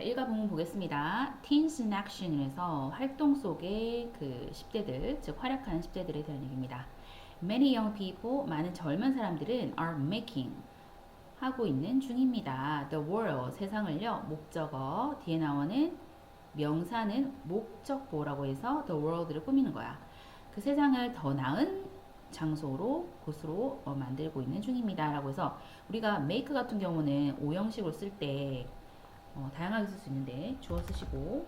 일가 부분 보겠습니다. Teens in Action에서 활동 속의 그 10대들, 즉 활약하는 10대들에 대한 얘기입니다. Many young people, 많은 젊은 사람들은 are making, 하고 있는 중입니다. The world, 세상을요, 목적어, 뒤에 나오는 명사는 목적보라고 해서 the world를 꾸미는 거야. 그 세상을 더 나은 장소로, 곳으로 만들고 있는 중입니다. 라고 해서 우리가 make 같은 경우는 오형식으로 쓸때 다양하게 쓸 수 있는데 주어 쓰시고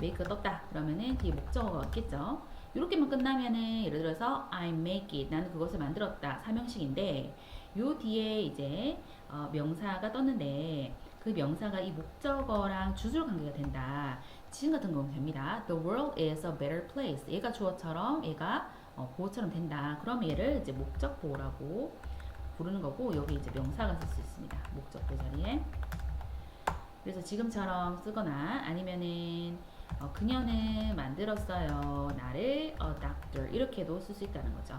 make가 떴다 그러면은 뒤에 목적어가 있겠죠. 이렇게만 끝나면은 예를 들어서 I make it, 나는 그것을 만들었다, 삼형식인데 요 뒤에 이제 명사가 떴는데 그 명사가 이 목적어랑 주술 관계가 된다. 지금 같은 경우는 됩니다. The world is a better place. 얘가 주어처럼 얘가 보어처럼 된다. 그럼 얘를 이제 목적보라고 부르는 거고 여기 이제 명사가 쓸 수 있습니다. 목적보 자리에. 그래서 지금처럼 쓰거나 아니면은 그녀는 만들었어요. 나를 a doctor 이렇게도 쓸 수 있다는 거죠.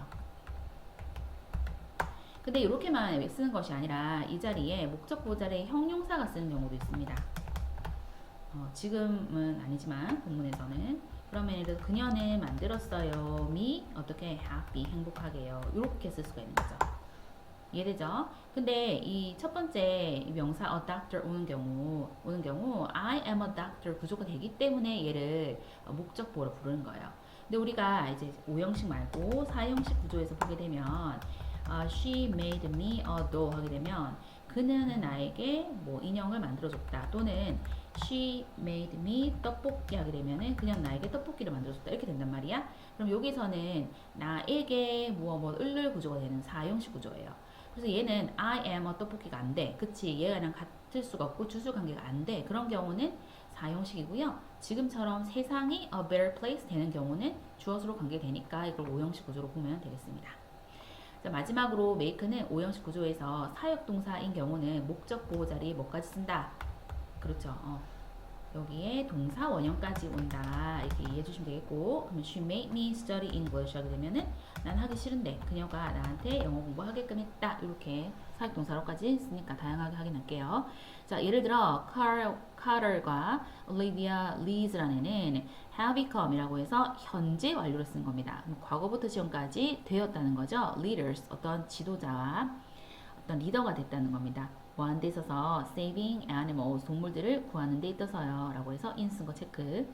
근데 이렇게만 쓰는 것이 아니라 이 자리에 목적보 자리에 형용사가 쓰는 경우도 있습니다. 지금은 아니지만 본문에서는 그러면 예를 들어 그녀는 만들었어요. me 어떻게 happy 행복하게요. 이렇게 쓸 수가 있는 거죠. 이해되죠? 근데 이 첫 번째 명사 a doctor 오는 경우 I am a doctor 구조가 되기 때문에 얘를 목적보로 부르는 거예요. 근데 우리가 이제 5형식 말고 4형식 구조에서 보게 되면 she made me a doll 하게 되면 그녀는 나에게 뭐 인형을 만들어줬다 또는 she made me 떡볶이 하게 되면은 그냥 나에게 떡볶이를 만들어줬다 이렇게 된단 말이야. 그럼 여기서는 나에게 을를 구조가 되는 4형식 구조예요. 그래서 얘는 I am a 떡볶이가 안 돼. 그치? 얘랑 같을 수가 없고 주술 관계가 안 돼. 그런 경우는 4형식이고요. 지금처럼 세상이 a better place 되는 경우는 주어수로 관계되니까 이걸 5형식 구조로 보면 되겠습니다. 자, 마지막으로 make는 5형식 구조에서 사역동사인 경우는 목적 보호 자리에 뭐까지 쓴다? 그렇죠. 여기에 동사 원형까지 온다 이렇게 이해해 주시면 되겠고 그러면 she made me study English 하게 되면은 난 하기 싫은데 그녀가 나한테 영어 공부하게끔 했다 이렇게 사역동사로까지 쓰니까 다양하게 확인할게요. 자 예를 들어 Carter과 Olivia Lees라는 애는 have become이라고 해서 현재 완료를 쓴 겁니다. 과거부터 지금까지 되었다는 거죠. leaders 어떤 지도자와 어떤 리더가 됐다는 겁니다. 뭐하는 데 있어서 saving animals 동물들을 구하는 데 있어서요 라고 해서 in 쓴 거 체크.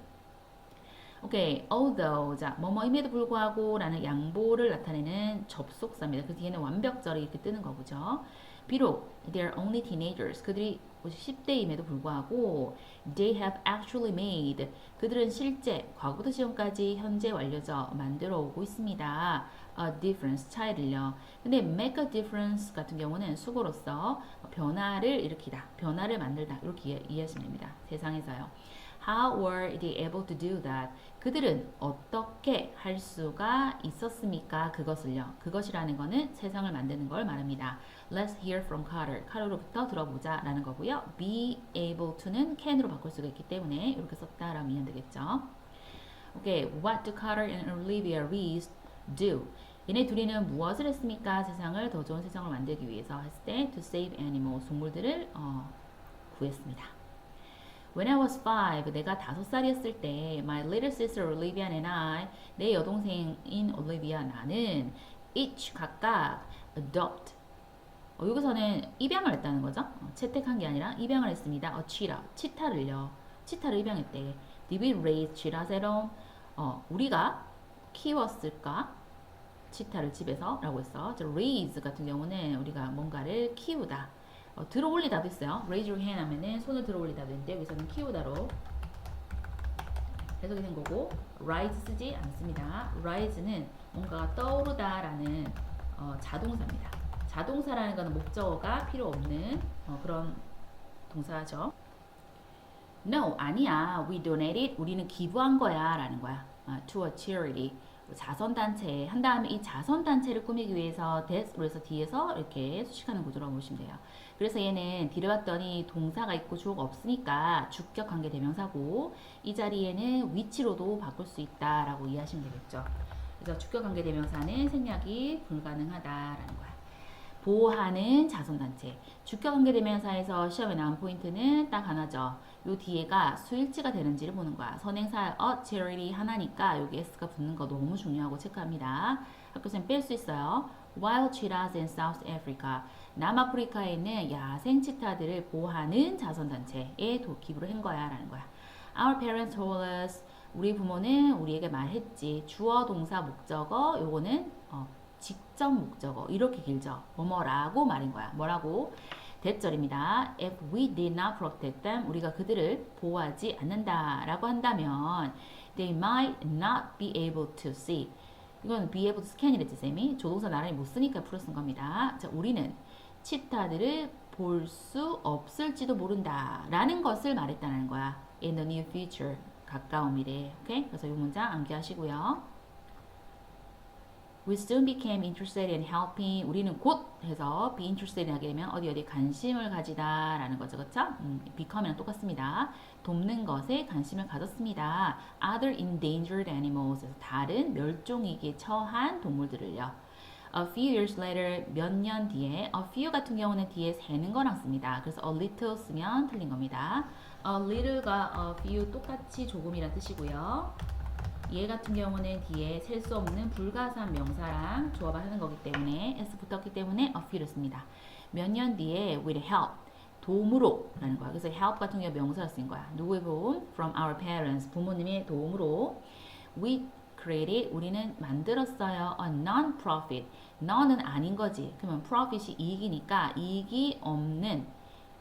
오케이 although 자 뭐뭐임에도 불구하고 라는 양보를 나타내는 접속사입니다. 그 뒤에는 완벽절이 이렇게 뜨는 거죠. 비록 they're only teenagers 그들이 10대임에도 불구하고 they have actually made 그들은 실제 과거부터 지금까지 현재 완료죠 만들어 오고 있습니다. a difference 차이를요. 근데 make a difference 같은 경우는 수고로서 변화를 일으키다 변화를 만들다 이렇게 이해하시면 됩니다. 세상에서요. How were they able to do that? 그들은 어떻게 할 수가 있었습니까? 그것을요. 그것이라는 거는 세상을 만드는 걸 말합니다. Let's hear from Carter. 카르로부터 들어보자 라는 거고요. Be able to는 can으로 바꿀 수가 있기 때문에 이렇게 썼다라면 이해는 되겠죠. Okay, what do Carter and Olivia Reese do? 얘네 둘이는 무엇을 했습니까? 세상을 더 좋은 세상을 만들기 위해서 했을 때 to save animals 동물들을 구했습니다. When I was 5, 내가 5살이었을 때 my little sister Olivia and I, 내 여동생인 올리비아 나는 each 각각 adopt 여기서는 입양을 했다는 거죠. 채택한 게 아니라 입양을 했습니다. 치타를요. 치타를 입양했대. Did we raise cheetahs at home? 우리가 키웠을까? 치타를 집에서 라고 했어. raise 같은 경우는 우리가 뭔가를 키우다. 들어 올리다도 있어요. raise your hand 하면은 손을 들어 올리다도 있는데 여기서는 키우다로 해석이 된 거고 rise 쓰지 않습니다. rise는 뭔가가 떠오르다라는 자동사입니다. 자동사라는 것은 목적어가 필요 없는 그런 동사죠. No, 아니야. We donated. 우리는 기부한 거야. 라는 거야. To a charity. 자선단체 한 다음에 이 자선단체를 꾸미기 위해서 that으로 해서 뒤에서 이렇게 수식하는 구조라고 보시면 돼요. 그래서 얘는 뒤를 봤더니 동사가 있고 주어가 없으니까 주격 관계 대명사고 이 자리에는 위치로도 바꿀 수 있다라고 이해하시면 되겠죠. 그래서 주격 관계 대명사는 생략이 불가능하다라는 거야. 보호하는 자선단체. 주격관계대명사에서 시험에 나온 포인트는 딱 하나죠. 요 뒤에가 수일치가 되는지를 보는 거야. 선행사 charity 하나니까 여기 s가 붙는 거 너무 중요하고 체크합니다. 학교생님 뺄 수 있어요. Wild cheetahs in South Africa. 남아프리카에 있는 야생 치타들을 보호하는 자선단체에 기부를 한 거야 라는 거야. Our parents told us. 우리 부모는 우리에게 말했지. 주어, 동사, 목적어. 요거는 직접 목적어. 이렇게 길죠. 뭐뭐라고 말인 거야. 뭐라고? 대절입니다. If we did not protect them, 우리가 그들을 보호하지 않는다라고 한다면 they might not be able to see. 이건 be able to scan이랬지 쌤이. 조동사 나란히 못 쓰니까 풀어 쓴 겁니다. 자, 우리는 치타들을 볼 수 없을지도 모른다라는 것을 말했다는 거야. In the near future. 가까운 미래. 오케이? 그래서 이 문장 암기하시고요. We soon became interested in helping. 우리는 곧 해서 be interested 하게 되면 어디 관심을 가지다 라는 거죠. 그쵸? become이랑 똑같습니다. 돕는 것에 관심을 가졌습니다. Other endangered animals. 다른 멸종위기에 처한 동물들을요. A few years later. 몇 년 뒤에. A few 같은 경우는 뒤에 세는 거랑 씁니다. 그래서 a little 쓰면 틀린 겁니다. A little가 a few 똑같이 조금이란 뜻이고요. 얘 같은 경우는 뒤에 셀 수 없는 불가사한 명사랑 조합을 하는 거기 때문에 s 붙었기 때문에 a few를 씁니다. 몇 년 뒤에 with help, 도움으로 라는 거야. 그래서 help 같은 경우 명사로 쓴 거야. 누구의 도움? From our parents, 부모님의 도움으로. We created, 우리는 만들었어요. A non-profit, non은 아닌 거지. 그러면 profit이 이익이니까 이익이 없는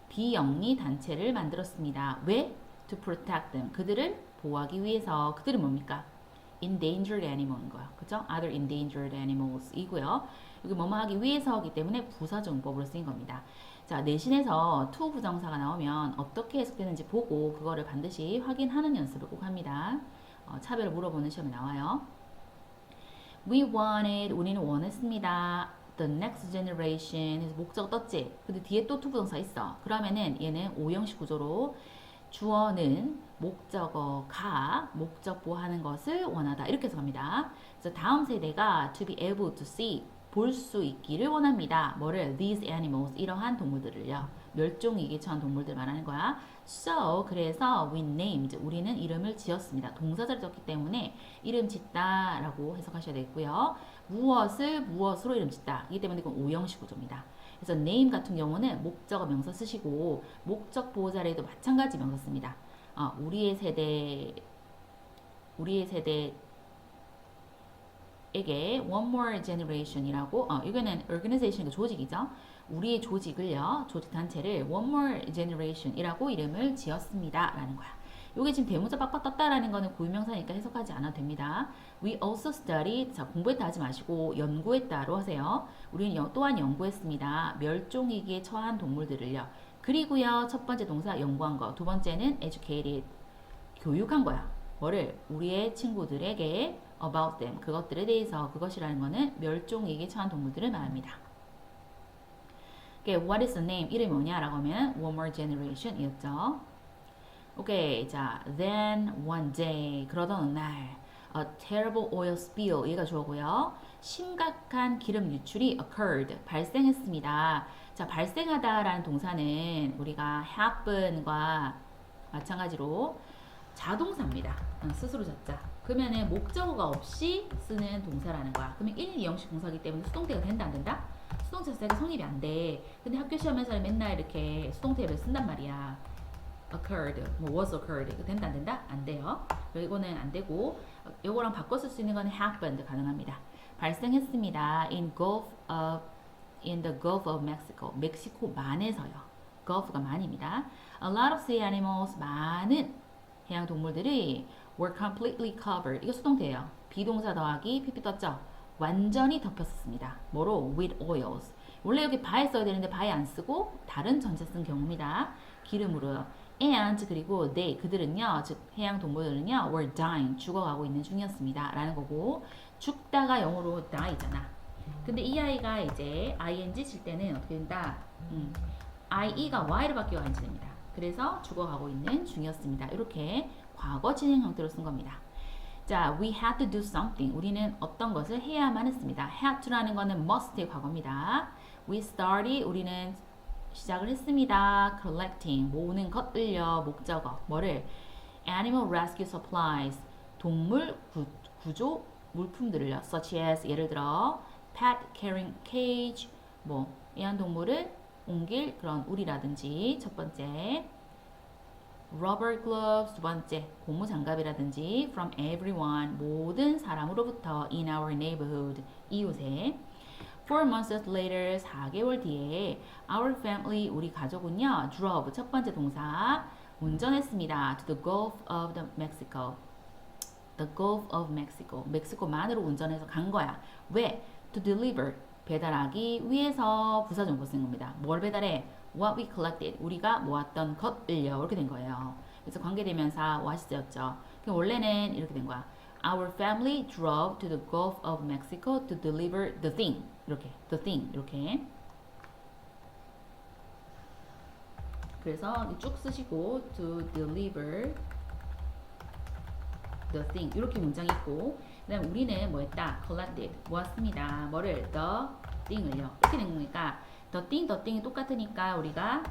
비영리 단체를 만들었습니다. 왜? To protect them, 그들을 보호하기 위해서. 그들은 뭡니까? endangered animal인 거야. 그죠? other endangered animals 이고요. 여기 뭐뭐 하기 위해서이기 때문에 부사정법으로 쓰인 겁니다. 자, 내신에서 to 부정사가 나오면 어떻게 해석되는지 보고 그거를 반드시 확인하는 연습을 꼭 합니다. 차별을 물어보는 시험에 나와요. We wanted, 우리는 원했습니다. The next generation 해서 목적 떴지? 근데 뒤에 또 to 부정사 있어. 그러면은 얘는 오형식 구조로 주어는 목적어가 목적 보호하는 것을 원하다 이렇게 해석합니다. 그래서 다음 세대가 to be able to see 볼 수 있기를 원합니다. 뭐를? These animals 이러한 동물들을요. 멸종위기에 처한 동물들 말하는 거야. So 그래서 we named 우리는 이름을 지었습니다. 동사자를 썼기 때문에 이름 짓다 라고 해석하셔야 되겠고요. 무엇을 무엇으로 이름 짓다 이기 때문에 이건 오형식 구조입니다. 그래서 name 같은 경우는 목적어 명사 쓰시고 목적 보호자에도 마찬가지 명사 씁니다. 우리의 세대에게 one more generation이라고 이거는 organization 조직이죠. 우리의 조직을요. 조직 단체를 one more generation이라고 이름을 지었습니다. 라는 거야. 요게 지금 대문자 빡빡 떴다라는 거는 고유명사니까 해석하지 않아도 됩니다. We also studied. 자, 공부했다 하지 마시고 연구했다로 하세요. 우리는 또한 연구했습니다. 멸종위기에 처한 동물들을요. 그리고요. 첫 번째 동사 연구한 거. 두 번째는 educated. 교육한 거야. 뭐를? 우리의 친구들에게 about them. 그것들에 대해서 그것이라는 거는 멸종위기에 처한 동물들을 말합니다. What is the name? 이름이 뭐냐라고 하면 one more generation 이었죠. 오케이. 자, then one day. 그러던 어느 날 a terrible oil spill. 얘가 주어고요. 심각한 기름 유출이 occurred. 발생했습니다. 자, 발생하다라는 동사는 우리가 happen과 마찬가지로 자동사입니다. 스스로 잡자. 그러면은 목적어가 없이 쓰는 동사라는 거야. 그러면 1, 2형식 동사이기 때문에 수동태가 된다 안 된다? 수동태 자체가 성립이 안 돼. 근데 학교 시험에서는 맨날 이렇게 수동태를 쓴단 말이야. occurred, 뭐 was occurred. 이거 된다 안 된다? 안 돼요. 이거는 안 되고 이거랑 바꿔 쓸 수 있는 건 happened 가능합니다. 발생했습니다. in the Gulf of Mexico. 멕시코 만에서요. Gulf가 만입니다. A lot of sea animals. 많은 해양 동물들이 were completely covered. 이거 수동태예요. 비동사 더하기 PP 떴죠? 완전히 덮였었습니다. 뭐로? with oils. 원래 여기 by에 써야 되는데 by에 안 쓰고 다른 전체 쓴 경우입니다. 기름으로요. and 그리고 they 그들은요, 즉 해양 동물들은요 were dying 죽어가고 있는 중이었습니다. 라는 거고 죽다가 영어로 die잖아. 근데 이 아이가 이제 ing 칠 때는 어떻게 된다? IE가 Y로 바뀌어 ING 됩니다. 그래서 죽어가고 있는 중이었습니다. 이렇게 과거 진행 형태로 쓴 겁니다. 자, we had to do something. 우리는 어떤 것을 해야만 했습니다. had to라는 거는 must의 과거입니다. We started 우리는 시작을 했습니다. collecting 모으는 것을요. 목적어 뭐를 animal rescue supplies 동물 구조 물품들을요. such as 예를 들어 pet carrying cage 뭐 애완동물을 옮길 그런 우리라든지 첫 번째 rubber gloves 두 번째 고무장갑이라든지 from everyone 모든 사람으로부터 in our neighborhood 이웃에 4 months later 4개월 뒤에 our family 우리 가족은요 drove 첫 번째 동사 운전했습니다 to the Gulf of the Mexico the Gulf of Mexico 멕시코만으로 운전해서 간 거야 왜? to deliver 배달하기 위해서 부사정보 쓴 겁니다 뭘 배달해? what we collected 우리가 모았던 것을요 이렇게 된 거예요 그래서 관계대명사 what였죠 원래는 이렇게 된 거야 Our family drove to the Gulf of Mexico to deliver the thing 이렇게 the thing 이렇게 그래서 쭉 쓰시고 to deliver the thing 이렇게 문장이 있고 그 다음에 우리는 뭐 했다? collected 모았습니다 뭐를? the thing을요 이렇게 된 거니까 the thing이 똑같으니까 우리가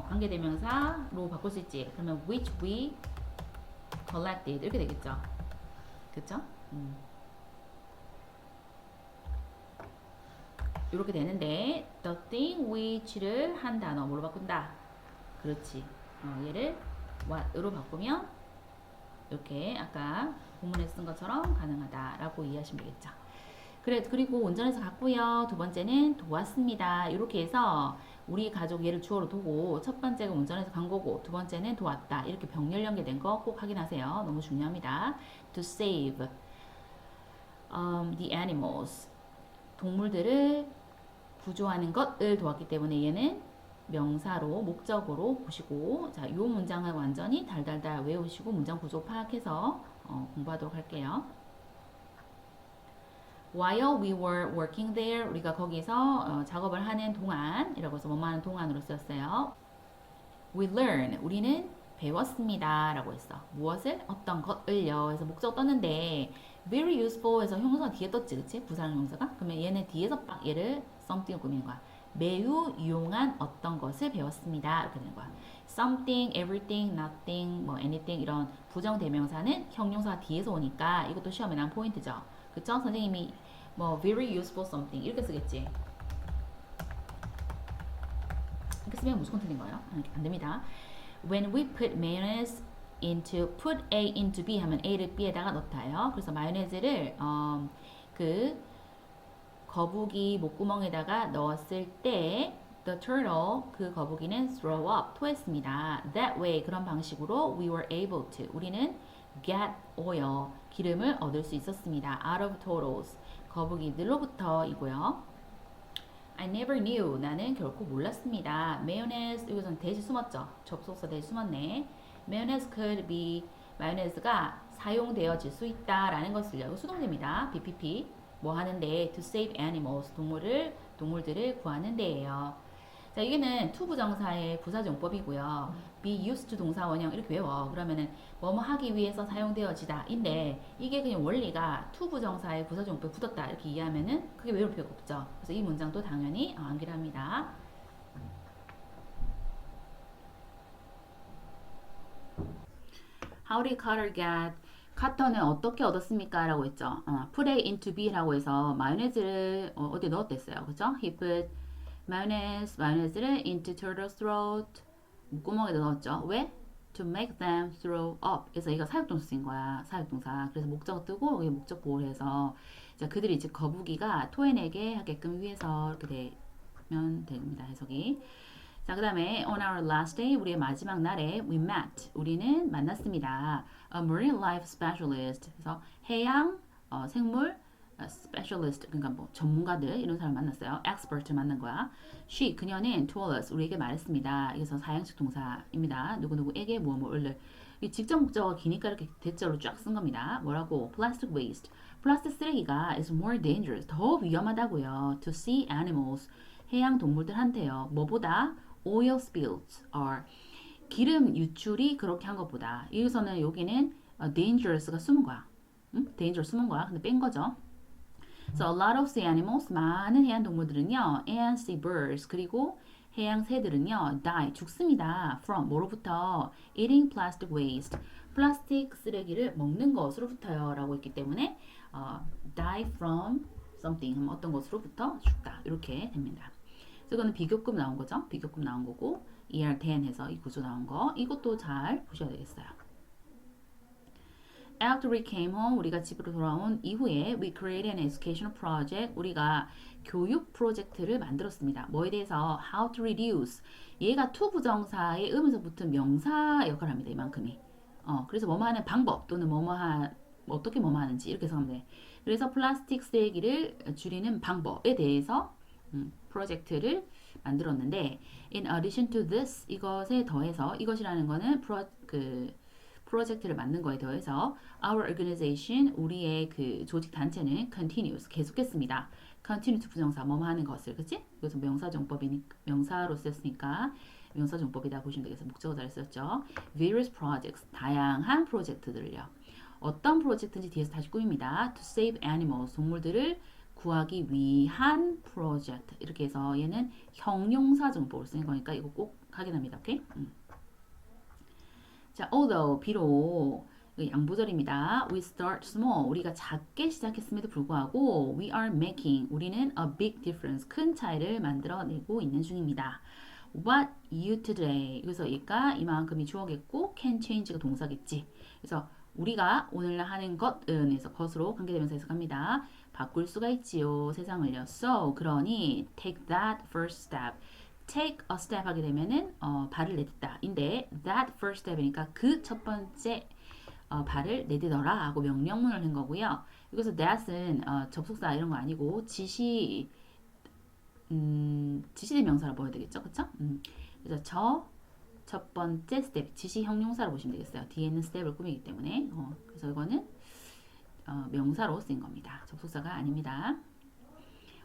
관계대명사로 바꿀 수 있지 그러면 which we collected 이렇게 되겠죠 그쵸? 이렇게 되는데 the thing which를 한 단어 뭐로 바꾼다? 그렇지 얘를 what으로 바꾸면 이렇게 아까 본문에 쓴 것처럼 가능하다라고 이해하시면 되겠죠. 그리고 운전해서 갔고요. 두 번째는 도왔습니다. 이렇게 해서 우리 가족 얘를 주어로 두고 첫 번째가 운전해서 간 거고 두 번째는 도왔다. 이렇게 병렬 연계된 거 꼭 확인하세요. 너무 중요합니다. To save the animals 동물들을 구조하는 것을 도왔기 때문에 얘는 명사로 목적으로 보시고 자, 이 문장을 완전히 달달달 외우시고 문장 구조 파악해서 공부하도록 할게요. While we were working there 우리가 거기서 작업을 하는 동안이라고 해서 뭐뭐 하는 동안으로 쓰였어요. We learn 우리는 배웠습니다 라고 했어. 무엇을? 어떤 것을요. 그래서 목적 떴는데 very useful 해서 형용사 뒤에 떴지 그치? 부사형 형용사가? 그러면 얘는 뒤에서 빡 얘를 something을 꾸미는 거야. 매우 유용한 어떤 것을 배웠습니다. 이렇게 되는 거야. something, everything, nothing, 뭐 anything 이런 부정대명사는 형용사가 뒤에서 오니까 이것도 시험에 난 포인트죠. 그쵸? 선생님이 뭐 very useful something 이렇게 쓰겠지. 이렇게 쓰면 무조건 틀린 거예요. 안 됩니다. When we put mayonnaise into put A into B 하면 A를 B에다가 넣다요. 그래서 마요네즈를 그 거북이 목구멍에다가 넣었을 때 the turtle 그 거북이는 throw up 토했습니다. That way 그런 방식으로 we were able to 우리는 get oil 기름을 얻을 수 있었습니다. Out of turtles 거북이들로부터이고요. I never knew 나는 결코 몰랐습니다. mayonnaise 이것은 대시 숨었죠. 접속사 대시 숨었네. mayonnaise could be 마요네즈가 사용되어질 수 있다라는 것을요. 수동됩니다. BPP 뭐 하는데 to save animals 동물들을 구하는 데예요. 자 이게는 to 부정사의 부사정법이고요. be used to 동사 원형 이렇게 외워. 그러면은 뭐뭐 하기 위해서 사용되어지다 인데 이게 그냥 원리가 to 부정사의 부사정법에 붙었다 이렇게 이해하면은 그게 외울 필요가 없죠. 그래서 이 문장도 당연히 암기를 합니다. How did Carter get 카터는 어떻게 얻었습니까? 라고 했죠. put A into B라고 해서 마요네즈를 어디에 넣었댔어요. 그죠? He put 마요네즈를 into turtle's throat 목구멍에 넣었죠. 왜? To make them throw up. 그래서 이거 사역동사 쓴 거야. 사역동사. 그래서 목적 뜨고 여기 목적 보호를 해서 자, 그들이 이제 거북이가 토해내게 하게끔 위해서 이렇게 되면 됩니다. 해석이. 자, 그 다음에 on our last day 우리의 마지막 날에 we met 우리는 만났습니다. A marine life specialist 그래서 해양 생물 specialist 그러니까 뭐 전문가들 이런 사람 만났어요. expert를 만난 거야. She 그녀는 told us 우리에게 말했습니다. 그래서 사형식 동사입니다. 누구누구에게 무엇을 이 직접 목적어가 기니까 이렇게 대절로 쫙 쓴 겁니다. 뭐라고? Plastic waste 플라스틱 쓰레기가 is more dangerous 더 위험하다고요. To sea animals 해양 동물들한테요. 뭐보다? Oil spills are 기름 유출이 그렇게 한 것보다 여기서는 여기는 dangerous가 숨은 거야. dangerous 숨은 거야. 근데 뺀 거죠. So a lot of sea animals, 많은 해양 동물들은요, and sea birds, 그리고 해양 새들은요, die, 죽습니다. From, 뭐로부터? Eating plastic waste. 플라스틱 쓰레기를 먹는 것으로부터요. 라고 했기 때문에, die from something, 하면 어떤 것으로부터 죽다. 이렇게 됩니다. 그래서 이거는 비교급 나온 거죠. 비교급 나온 거고, ER then 해서 이 구조 나온 거, 이것도 잘 보셔야 되겠어요. After we came home, 우리가 집으로 돌아온 이후에 we created an educational project. 우리가 교육 프로젝트를 만들었습니다. 뭐에 대해서? How to reduce. 얘가 to 부정사의 음에서 붙은 명사 역할을 합니다. 이만큼이. 그래서 뭐뭐 하는 방법 또는 어떻게 뭐뭐 하는지 이렇게 생각하면 돼. 그래서 플라스틱 쓰레기를 줄이는 방법에 대해서 프로젝트를 만들었는데 in addition to this 이것에 더해서 이것이라는 거는 프로젝트를 만든 거에 더해서 our organization 우리의 그 조직 단체는 continues 계속했습니다. continue to 부정사 뭐뭐 하는 것을 그치? 이것은 명사로 썼으니까 명사 정법이다 보시면 되겠어요. 목적어 잘 썼죠. various projects 다양한 프로젝트들을요. 어떤 프로젝트인지 뒤에서 다시 꾸밉니다. to save animals 동물들을 구하기 위한 프로젝트 이렇게 해서 얘는 형용사 정법을 쓰는 거니까 이거 꼭 확인합니다. 오케이? 자, although 비록 양보절입니다. We start small. 우리가 작게 시작했음에도 불구하고 we are making. 우리는 a big difference. 큰 차이를 만들어내고 있는 중입니다. What you today. 그래서 얘가 이만큼이 주어겠고 can change가 동사겠지. 그래서 우리가 오늘 하는 것은 해서 것으로 관계대명사 해석합니다. 바꿀 수가 있지요. 세상을요. So 그러니 take that first step. take a step 하게 되면은 발을 내딛다 인데 that first step이니까 그 첫 번째 발을 내딛어라 하고 명령문을 한 거고요. 여기서 that은 접속사 이런 거 아니고 지시대명사로 보여야 되겠죠, 그쵸? 그래서 첫 번째 스텝 지시 형용사로 보시면 되겠어요. 뒤에는 스텝을 꾸미기 때문에 그래서 이거는 명사로 쓰인 겁니다. 접속사가 아닙니다.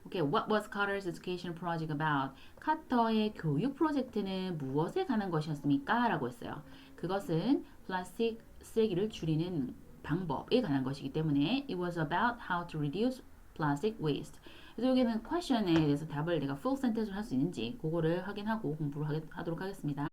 Okay, what was Carter's education project about? 카터의 교육 프로젝트는 무엇에 관한 것이었습니까? 라고 했어요. 그것은 플라스틱 쓰레기를 줄이는 방법에 관한 것이기 때문에 it was about how to reduce plastic waste. 그래서 여기는 question에 대해서 답을 내가 full sentence로 할 수 있는지 그거를 확인하고 공부를 하도록 하겠습니다.